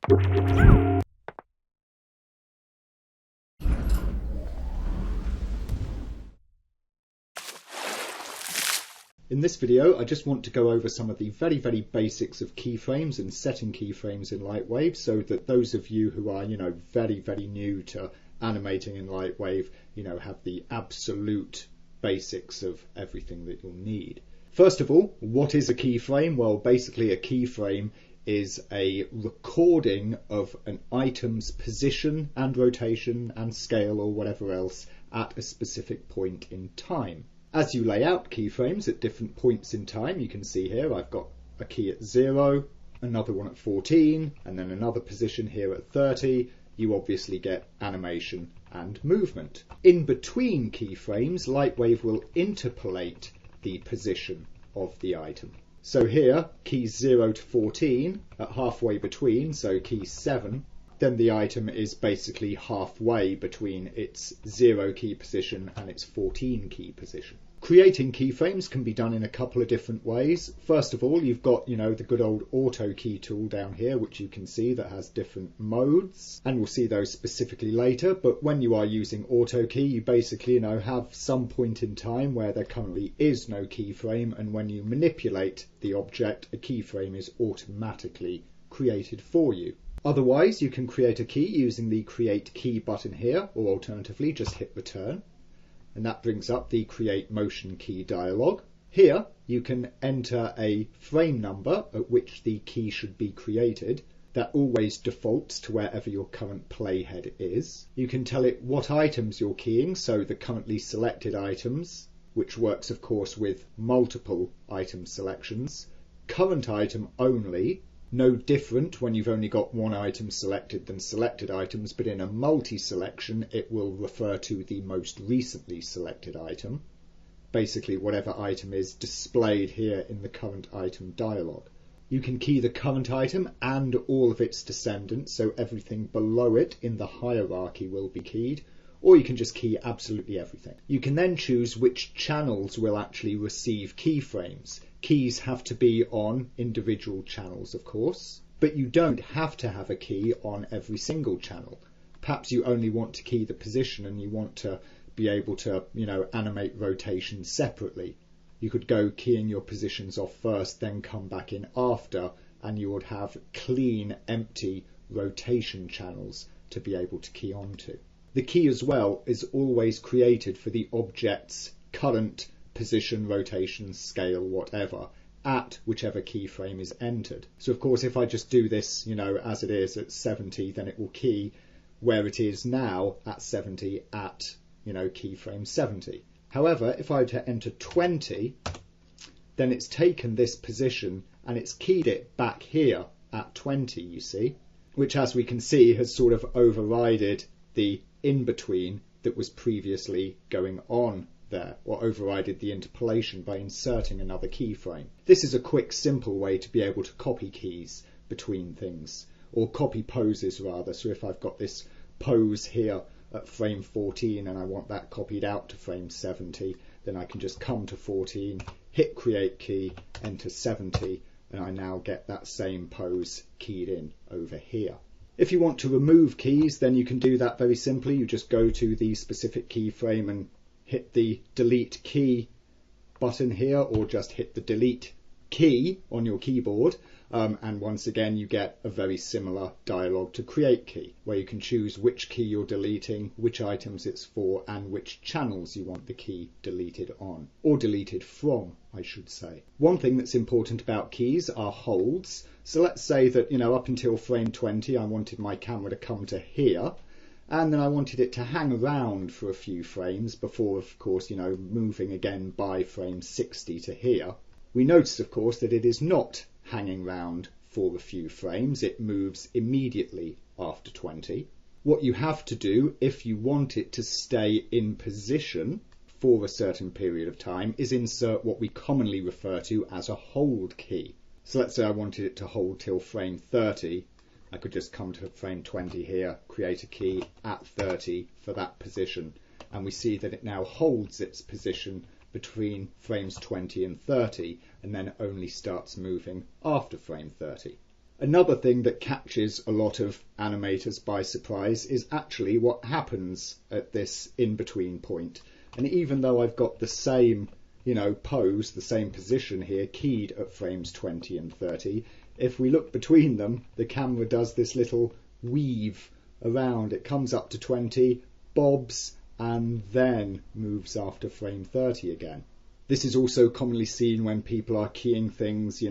In this video, I just want to go over some of the very basics of keyframes and setting keyframes in Lightwave, so that those of you who are, very new to animating in Lightwave, have the absolute basics of everything that you'll need. First of all, what is a keyframe? Well, basically a keyframe is a recording of an item's position and rotation and scale or whatever else at a specific point in time. As you lay out keyframes at different points in time, you can see here I've got a key at 0, another one at 14, and then another position here at 30. You obviously get animation and movement. In between keyframes, Lightwave will interpolate the position of the item. So here, keys 0 to 14 at halfway between, so key 7, then the item is basically halfway between its 0 key position and its 14 key position. Creating keyframes can be done in a couple of different ways. First of all, you've got, the good old auto key tool down here, which you can see that has different modes, and we'll see those specifically later. But when you are using auto key, you basically, have some point in time where there currently is no keyframe, and when you manipulate the object, a keyframe is automatically created for you. Otherwise, you can create a key using the Create Key button here, or alternatively, just hit Return. And that brings up the Create Motion Key dialog. Here, you can enter a frame number at which the key should be created. That always defaults to wherever your current playhead is. You can tell it what items you're keying, so the currently selected items, which works, of course, with multiple item selections. Current item only. No different when you've only got one item selected than selected items, but in a multi-selection it will refer to the most recently selected item. Basically whatever item is displayed here in the current item dialog. You can key the current item and all of its descendants, so everything below it in the hierarchy will be keyed, or you can just key absolutely everything. You can then choose which channels will actually receive keyframes. Keys have to be on individual channels, of course, but you don't have to have a key on every single channel. Perhaps you only want to key the position and you want to be able to, animate rotation separately. You could go keying your positions off first, then come back in after, and you would have clean, empty rotation channels to be able to key onto. The key as well is always created for the object's current position, rotation, scale, whatever, at whichever keyframe is entered. So of course if I just do this, as it is at 70, then it will key where it is now at 70 at, keyframe 70. However, if I were to enter 20, then it's taken this position and it's keyed it back here at 20, you see, which as we can see has sort of overridden the in-between that was previously going on there, or overrided the interpolation by inserting another keyframe. This is a quick, simple way to be able to copy keys between things, or copy poses rather. So if I've got this pose here at frame 14 and I want that copied out to frame 70, then I can just come to 14, hit Create Key, enter 70, and I now get that same pose keyed in over here. If you want to remove keys, then you can do that very simply. You just go to the specific keyframe and hit the Delete Key button here, or just hit the Delete Key on your keyboard, and once again you get a very similar dialog to Create Key, where you can choose which key you're deleting, which items it's for, and which channels you want the key deleted on, or deleted from, I should say. One thing that's important about keys are holds. So let's say that, up until frame 20 I wanted my camera to come to here, and then I wanted it to hang around for a few frames before, of course, moving again by frame 60 to here. We notice, of course, that it is not hanging round for a few frames. It moves immediately after 20. What you have to do if you want it to stay in position for a certain period of time is insert what we commonly refer to as a hold key. So let's say I wanted it to hold till frame 30. I could just come to frame 20 here, create a key at 30 for that position, and we see that it now holds its position between frames 20 and 30 and then only starts moving after frame 30. Another thing that catches a lot of animators by surprise is actually what happens at this in-between point. And even though I've got the same, pose, the same position here, keyed at frames 20 and 30, if we look between them, the camera does this little weave around. It comes up to 20, bobs, and then moves after frame 30 again. This is also commonly seen when people are keying things,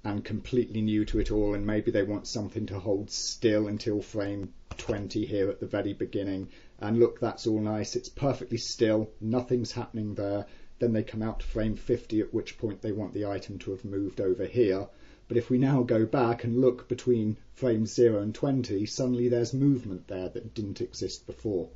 and completely new to it all, and maybe they want something to hold still until frame 20 here at the very beginning. And look, that's all nice, it's perfectly still, nothing's happening there. Then they come out to frame 50, at which point they want the item to have moved over here. But if we now go back and look between frames 0 and 20, suddenly there's movement there that didn't exist before.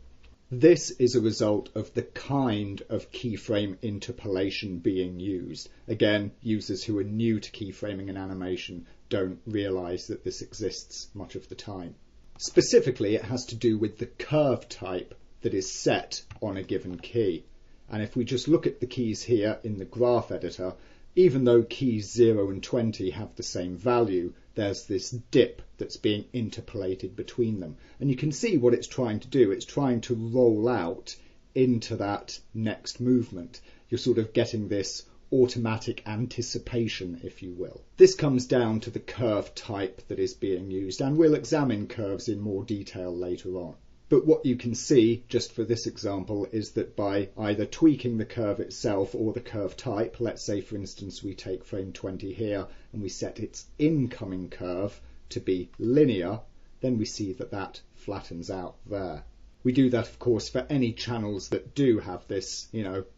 This is a result of the kind of keyframe interpolation being used. Again, users who are new to keyframing and animation don't realise that this exists much of the time. Specifically, it has to do with the curve type that is set on a given key. And if we just look at the keys here in the graph editor, even though keys 0 and 20 have the same value, there's this dip that's being interpolated between them. And you can see what it's trying to do. It's trying to roll out into that next movement. You're sort of getting this automatic anticipation, if you will. This comes down to the curve type that is being used, and we'll examine curves in more detail later on. But what you can see, just for this example, is that by either tweaking the curve itself or the curve type, let's say for instance we take frame 20 here and we set its incoming curve to be linear, then we see that that flattens out there. We do that, of course, for any channels that do have this,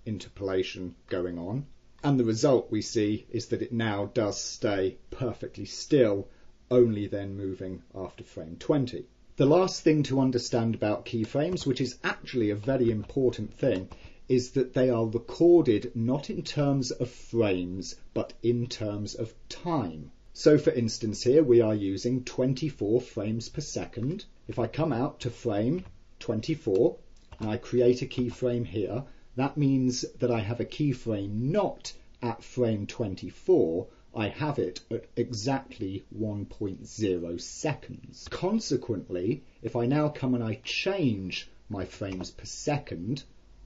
interpolation going on. And the result we see is that it now does stay perfectly still, only then moving after frame 20. The last thing to understand about keyframes, which is actually a very important thing, is that they are recorded not in terms of frames, but in terms of time. So for instance here we are using 24 frames per second. If I come out to frame 24 and I create a keyframe here, that means that I have a keyframe not at frame 24, I have it at exactly 1.0 seconds. Consequently, if I now come and I change my frames per second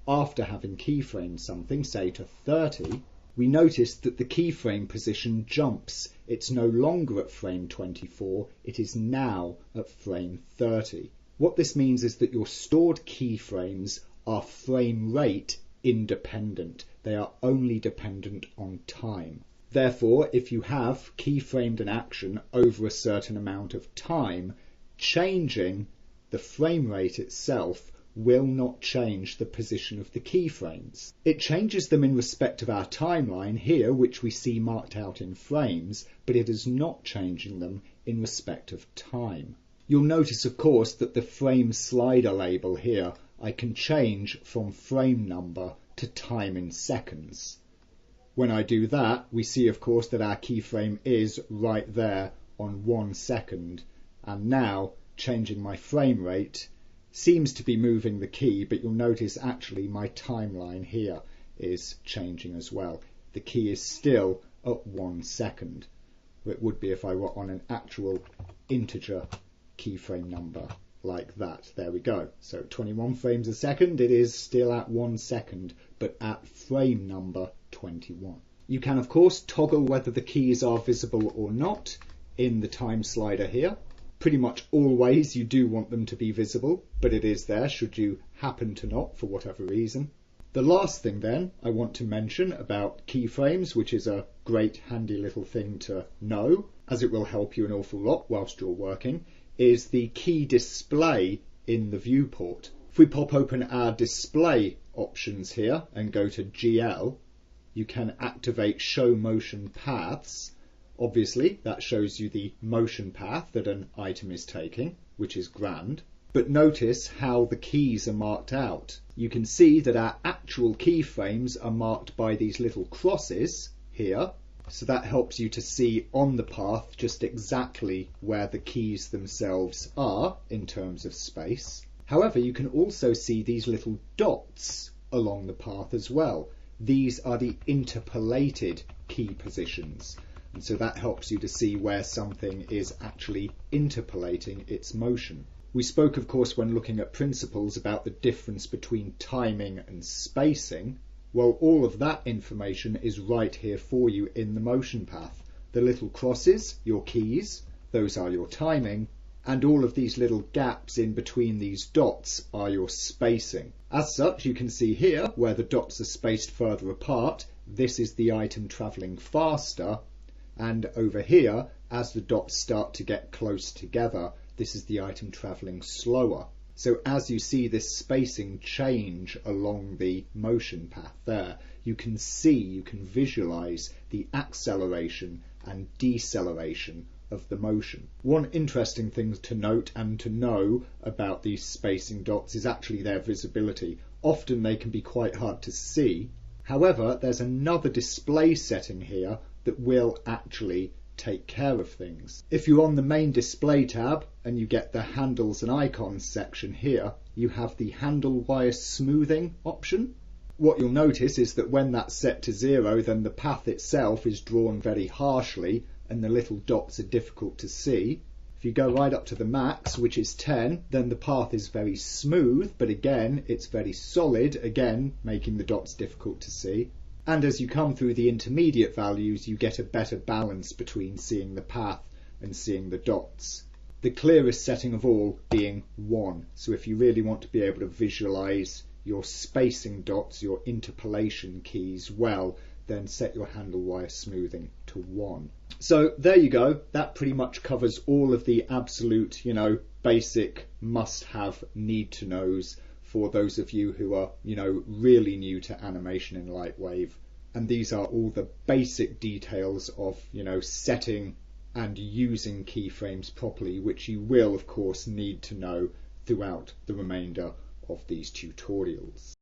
after having keyframed something, say to 30, we notice that the keyframe position jumps. It's no longer at frame 24, it is now at frame 30. What this means is that your stored keyframes are frame rate independent. They are only dependent on time. Therefore, if you have keyframed an action over a certain amount of time, changing the frame rate itself will not change the position of the keyframes. It changes them in respect of our timeline here, which we see marked out in frames, but it is not changing them in respect of time. You'll notice, of course, that the frame slider label here, I can change from frame number to time in seconds. When I do that, we see, of course, that our keyframe is right there on 1 second. And now, changing my frame rate seems to be moving the key, but you'll notice actually my timeline here is changing as well. The key is still at 1 second. It would be if I were on an actual integer keyframe number like that. There we go. So 21 frames a second, it is still at 1 second, but at frame number 21. You can, of course, toggle whether the keys are visible or not in the time slider here. Pretty much always you do want them to be visible, but it is there should you happen to not for whatever reason. The last thing then I want to mention about keyframes, which is a great handy little thing to know, as it will help you an awful lot whilst you're working, is the key display in the viewport. If we pop open our display options here and go to GL, you can activate show motion paths. Obviously that shows you the motion path that an item is taking, which is grand. But notice how the keys are marked out. You can see that our actual keyframes are marked by these little crosses here. So that helps you to see on the path just exactly where the keys themselves are in terms of space. However, you can also see these little dots along the path as well. These are the interpolated key positions. and so that helps you to see where something is actually interpolating its motion. We spoke, of course, when looking at principles about the difference between timing and spacing. Well, all of that information is right here for you in the motion path. The little crosses, your keys, those are your timing, and all of these little gaps in between these dots are your spacing. As such, you can see here where the dots are spaced further apart, this is the item travelling faster, and over here, as the dots start to get close together, this is the item travelling slower. So as you see this spacing change along the motion path there, you can visualise the acceleration and deceleration of the motion. One interesting thing to note and to know about these spacing dots is actually their visibility. Often they can be quite hard to see. However, there's another display setting here that will actually take care of things. If you're on the main display tab and you get the handles and icons section here, you have the handle wire smoothing option. What you'll notice is that when that's set to 0, then the path itself is drawn very harshly and the little dots are difficult to see. If you go right up to the max, which is 10, then the path is very smooth, but again it's very solid, again making the dots difficult to see. And as you come through the intermediate values, you get a better balance between seeing the path and seeing the dots. The clearest setting of all being 1. So if you really want to be able to visualize your spacing dots, your interpolation keys well, then set your handle wire smoothing to 1. So there you go. That pretty much covers all of the absolute, basic must-have need-to-knows for those of you who are, really new to animation in Lightwave. And these are all the basic details of, setting and using keyframes properly, which you will, of course, need to know throughout the remainder of these tutorials.